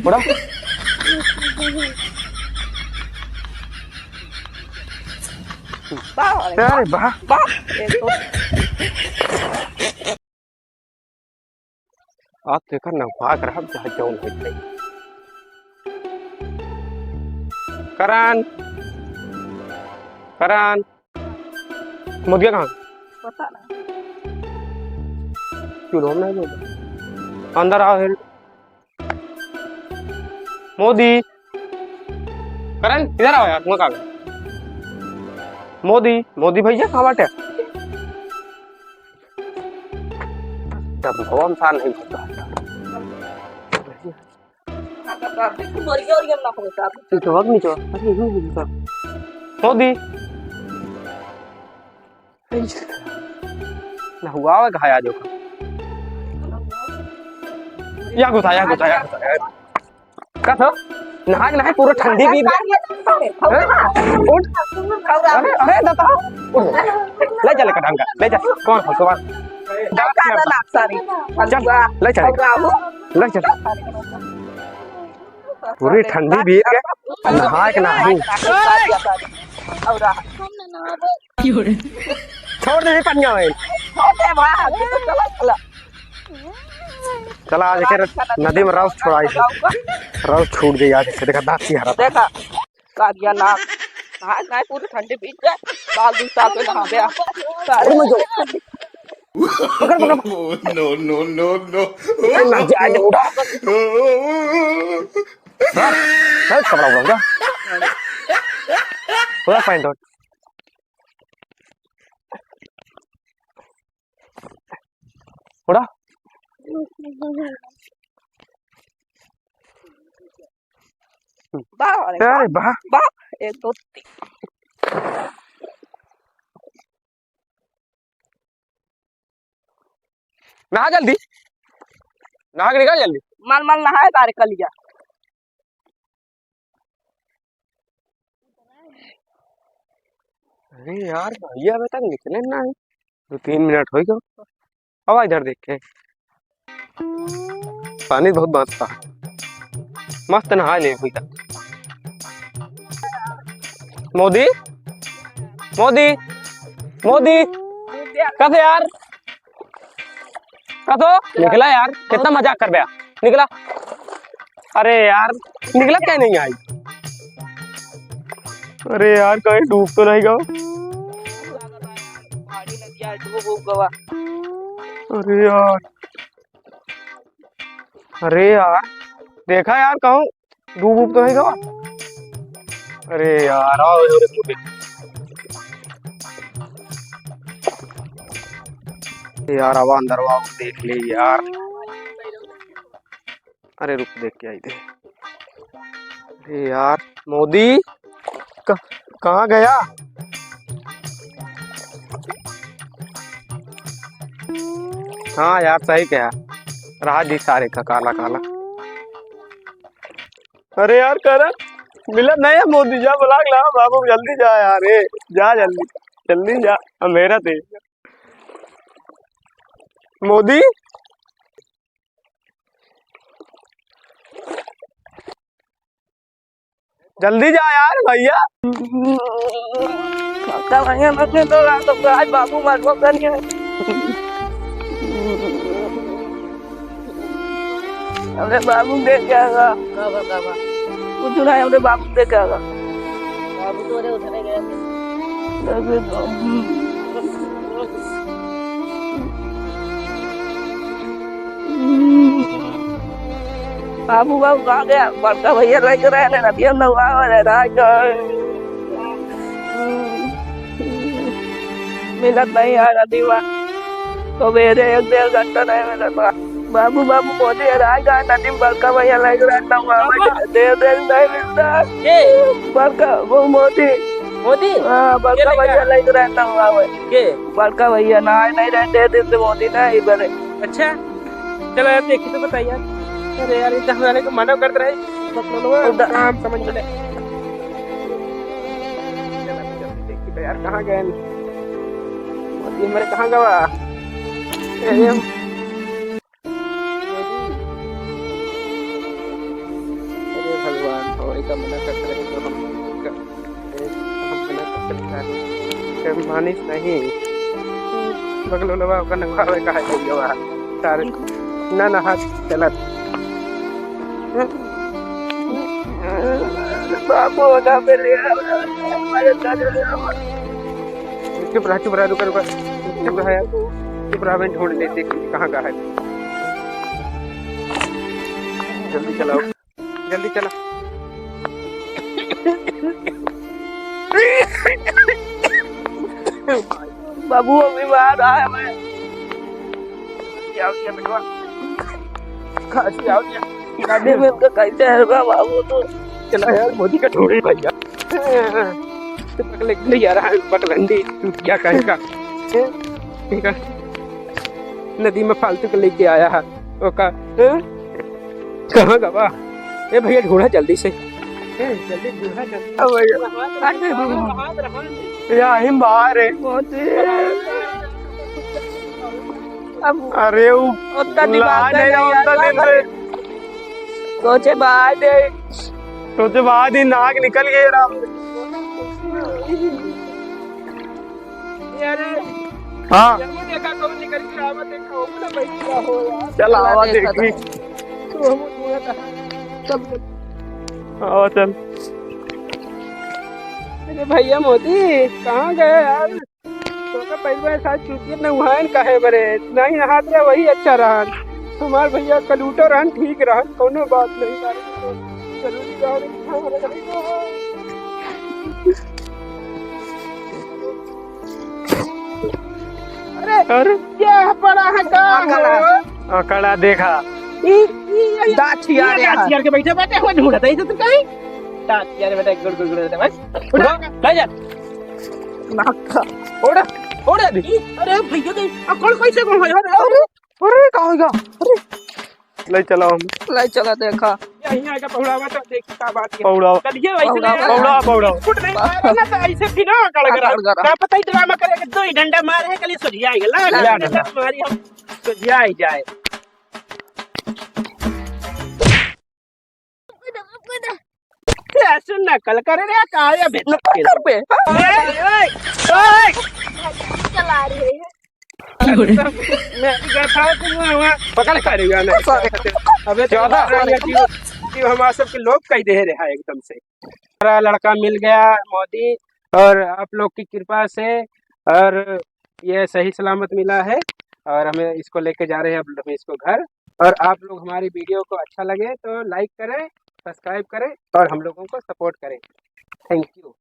उड़ा अरे वाह आज देखा ना भाग रहा जहाँ जाऊँ नहीं करण करण मोदिया कहाँ पता ना क्यों रोम नहीं बोलता अंदर आओ फिर मोदी करण इधर आओ यार तुम्हें कहाँ मोदी मोदी भैया कहाँ बाटे तब हम साल नहीं होता तो वक्त नहीं चो मोदी ना हुआ है कहा याद होगा या गुस्सा का था नहा नहा पूरा ठंडी भी उठ अरे दाता ले चले का ढंगा ले जा कौन हो कौन चल ले चल पूरी ठंडी भी है नहा के नहा छोड़ दे पनिया में चला आज के नदी में राउस छोड़ाई राउस छूट गई आज से देखा दांत हरा देखा कादिया ना नहा नहा पूरी ठंडी बीत जाए बाल दूध साथ में नहा गया सारे No, no, no, no. ना जाए उड़ा हां कपड़ा उड़ा पूरा फाइन डॉट उड़ा अरे वाह बाप एक दो नहा जल्दी नहा के निकल जल्दी माल माल नहाए तारे कर लिया अरे यार भैया अभी तक निकले ना 2-3 मिनट हो गए अब इधर देख के पानी बहुत बांधता मस्त नहा ले भैया मोदी मोदी मोदी कथे यार कथो निकला यार कितना मजाक कर गया निकला अरे यार निकला क्या नहीं आई अरे यार कहीं डूब तो नहीं गया अरे यार देखा यार कहूँ डूब तो नहीं गया अरे यार आओ यार अब अंदर आओ देख ले यार अरे रुक देख के आई थे अरे यार मोदी कहाँ गया हाँ यार सही कहा रहा जी सारे का काला काला अरे यार कर मिला नहीं है मोदी जा बुला ला बाबू जल्दी जा यार जा जल्दी जल्दी जा मेरा थे मोदी जल्दी जा यार भैया तो आज बाबू मार हमने बाबू देख के आएगा कुछ नहीं हमने बाबू देख के आएगा बाबू तो उधर गया बाबू बाबू कहाँ गया बड़का भैया लग रहा है ना हम लोग मिलत नहीं आ नदी में तो मेरे 1-1.5 घंटा नहीं मिलता बाबू बाबू मोदी राजा नदी बड़का भैया लग रहा है देर नहीं मिलता बड़का वो मोदी मोदी हाँ बड़का भैया लग रहता हूँ के बड़का भैया नहाए नहीं रहते दिन से मोदी नहीं बने अच्छा चलो यार देखी तो बताइए अरे यार इतना जाने को मना करते रहे काम समझ में देखी यार कहाँ गए मोदी हमारे कहाँ गवा मानिस नहीं बगलो लवा का नखावे का है जवा तार ना ना हाथ चलत बाबू ना मिले चुप रहा रुक चुप रहा यार चुप रहा मैं ढूंढ लेते कहाँ का है जल्दी चलाओ जल्दी चला बाबू अभी बाहर आया मैं आओ क्या बेटवा खासी आओ क्या गाड़ी में उनका कैसे है बाबू तो चला यार मोदी का ढूंढे भैया तो पकड़ ले यार पकड़ंडी टूट गया कहीं का ठीक है नदी में फालतू के लेके आया है वो का कहाँ गवा ए भैया ढूंढा जल्दी से जल्दी ढूंढा जल्दी या हिम बाहर है अरे वो उतना दिमाग नहीं सोचे बाद सोचे बाद ही नाक निकल गए राम हाँ देखा कब निकल के आवा देखा हो ना बैठा हो यार चल आवा देखी तो हम चल आओ चल अरे भैया मोदी कहाँ गए यार तो का पहले साथ चुटिया नहान काहे बरे नहीं नहात रहे वही अच्छा रहा हमार भैया कलूटो रहन ठीक रहन कोनो बात नहीं जरूरी अरे क्या पड़ा है का कड़ा देखा दाचियार के बैठे बैठे हो ढूंढता है तो कहीं दाचियार बेटा गुड़ गुड़ गुड़ बस उड़ा ले जा नाका ओड़ा ओड़ा अरे भैया के अकड़ कैसे कौन है अरे अरे का होगा अरे ले चलो हम ले चला देखा यहीं आएगा पौड़ावा तो देख का बात है पौड़ा चलिए वैसे पौड़ा फुट नहीं ना तो ऐसे भी ना कड़गरा क्या पता ही ड्रामा करेगा दो ही डंडा मार है कल सुझ जाएगा ला मारी हम सुझ जाए ऐसे नकल करे रे काया भेतर पे चला रही है मैं गया था वहाँ पकड़ कर गया ना अबे ज्यादा कि हमारे सबके लोग कह दे रहा है एकदम से हमारा लड़का मिल गया मोदी और आप लोग की कृपा से और ये सही सलामत मिला है और हमें इसको लेके जा रहे हैं अब हम इसको घर और आप लोग हमारी वीडियो को अच्छा लगे तो लाइक करें सब्सक्राइब करें और हम लोगों को सपोर्ट करें थैंक यू।